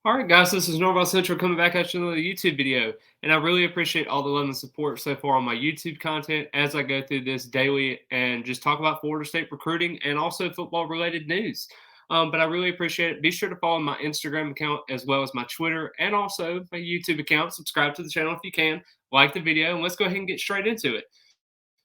All right, guys, this is Norval Central coming back at you with another YouTube video. And I really appreciate all the love and support so far on my YouTube content as I go through this daily and just talk about Florida State recruiting and also football related news. But I really appreciate it. Be sure to follow my Instagram account as well as my Twitter and also my YouTube account. Subscribe to the channel if you can, like the video, and let's go ahead and get straight into it.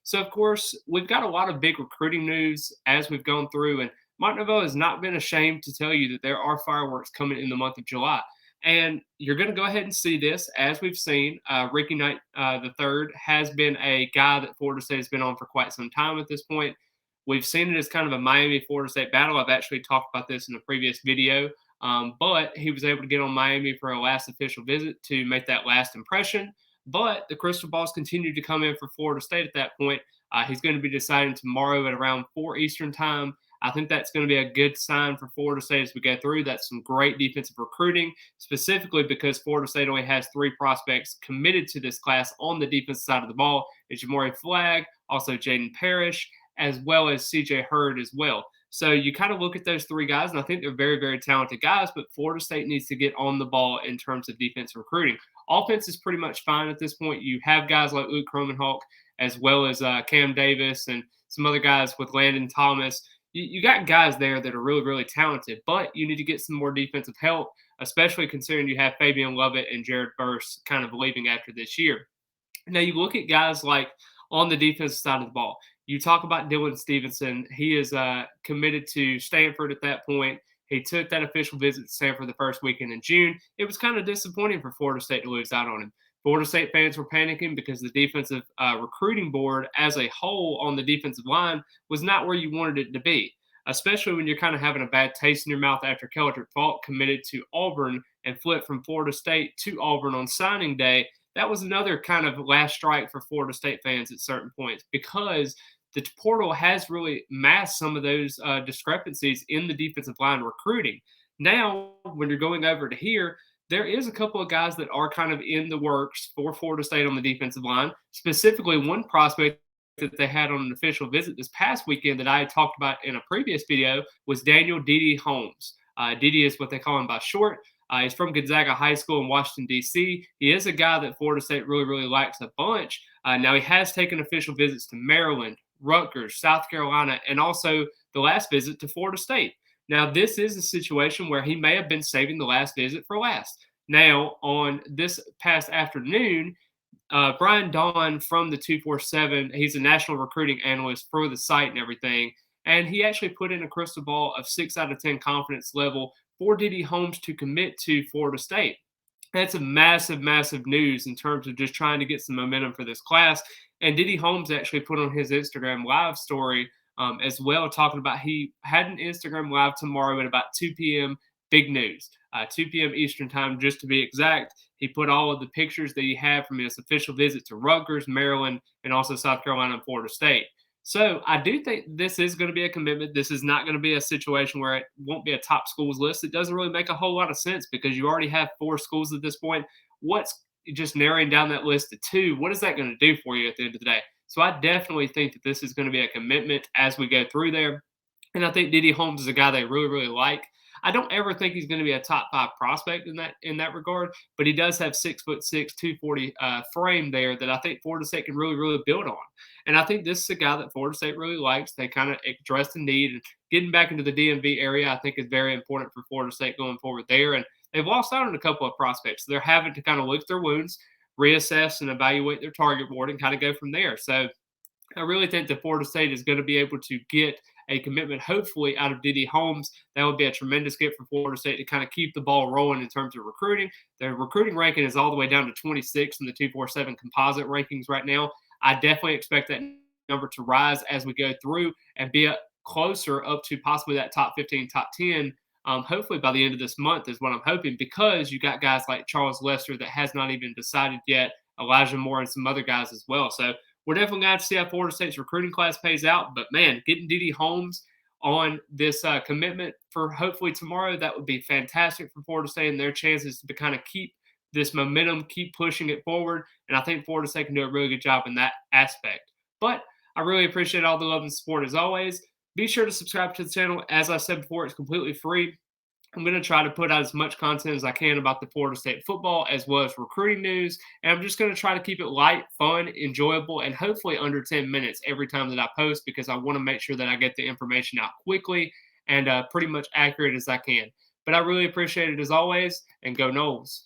So, of course, we've got a lot of big recruiting news as we've gone through, and Mike Novell has not been ashamed to tell you that there are fireworks coming in the month of July. And you're going to go ahead and see this as we've seen. Ricky Knight the third has been a guy that Florida State has been on for quite some time at this point. We've seen it as kind of a Miami Florida State battle. I've actually talked about this in a previous video, but he was able to get on Miami for a last official visit to make that last impression. But the crystal balls continued to come in for Florida State at that point. He's going to be deciding tomorrow at around 4 Eastern time. I think that's going to be a good sign for Florida State as we go through. That's some great defensive recruiting, specifically because Florida State only has three prospects committed to this class on the defensive side of the ball. It's Jamari Flagg, also Jaden Parrish, as well as CJ Hurd as well. So you kind of look at those three guys, and I think they're very, very talented guys, but Florida State needs to get on the ball in terms of defensive recruiting. Offense is pretty much fine at this point. You have guys like Luke Kromenhawk, as well as Cam Davis and some other guys with Landon Thomas. You got guys there that are really, really talented, but you need to get some more defensive help, especially considering you have Fabian Lovett and Jared Verse kind of leaving after this year. Now you look at guys like on the defensive side of the ball. You talk about Dylan Stevenson. He is committed to Stanford at that point. He took that official visit to Stanford the first weekend in June. It was kind of disappointing for Florida State to lose out on him. Florida State fans were panicking because the defensive recruiting board as a whole on the defensive line was not where you wanted it to be, especially when you're kind of having a bad taste in your mouth after Keldrick Faulk committed to Auburn and flipped from Florida State to Auburn on signing day. That was another kind of last strike for Florida State fans at certain points because the portal has really masked some of those discrepancies in the defensive line recruiting. Now, when you're going over to here, there is a couple of guys that are kind of in the works for Florida State on the defensive line. Specifically, one prospect that they had on an official visit this past weekend that I had talked about in a previous video was Daniel Didi Holmes. Didi is what they call him by short. He's from Gonzaga High School in Washington, D.C. He is a guy that Florida State really, really likes a bunch. Now, he has taken official visits to Maryland, Rutgers, South Carolina, and also the last visit to Florida State. Now, this is a situation where he may have been saving the last visit for last. Now, on this past afternoon, Brian Don from the 247, he's a national recruiting analyst for the site and everything. And he actually put in a crystal ball of 6 out of 10 confidence level for Diddy Holmes to commit to Florida State. That's a massive, massive news in terms of just trying to get some momentum for this class. And Diddy Holmes actually put on his Instagram live story as well, talking about he had an Instagram live tomorrow at about 2 p.m. Big news, 2 p.m. Eastern time, just to be exact. He put all of the pictures that he had from his official visit to Rutgers, Maryland, and also South Carolina and Florida State. So I do think this is going to be a commitment. This is not going to be a situation where it won't be a top schools list. It doesn't really make a whole lot of sense because you already have 4 schools at this point. What's just narrowing down that list to 2? What is that going to do for you at the end of the day? So I definitely think that this is going to be a commitment as we go through there. And I think Diddy Holmes is a guy they really, really like. I don't ever think he's going to be a top 5 prospect in that regard, but he does have 6'6", 240 frame there that I think Florida State can really, really build on. And I think this is a guy that Florida State really likes. They kind of address the need, and getting back into the DMV area, I think is very important for Florida State going forward there. And they've lost out on a couple of prospects. So they're having to kind of lick their wounds, reassess and evaluate their target board, and kind of go from there. So I really think that Florida State is going to be able to get a commitment, hopefully, out of Diddy Holmes. That would be a tremendous gift for Florida State to kind of keep the ball rolling in terms of recruiting. Their recruiting ranking is all the way down to 26 in the 247 composite rankings right now. I definitely expect that number to rise as we go through and be closer up to possibly that top 15, top 10. Hopefully by the end of this month is what I'm hoping, because you got guys like Charles Lester that has not even decided yet, Elijah Moore, and some other guys as well. So we're definitely going to have to see how Florida State's recruiting class pays out. But, man, getting Diddy Holmes on this commitment for hopefully tomorrow, that would be fantastic for Florida State and their chances to kind of keep this momentum, keep pushing it forward. And I think Florida State can do a really good job in that aspect. But I really appreciate all the love and support as always. Be sure to subscribe to the channel. As I said before, it's completely free. I'm going to try to put out as much content as I can about the Florida State football as well as recruiting news. And I'm just going to try to keep it light, fun, enjoyable, and hopefully under 10 minutes every time that I post because I want to make sure that I get the information out quickly and pretty much accurate as I can. But I really appreciate it as always, and go Noles.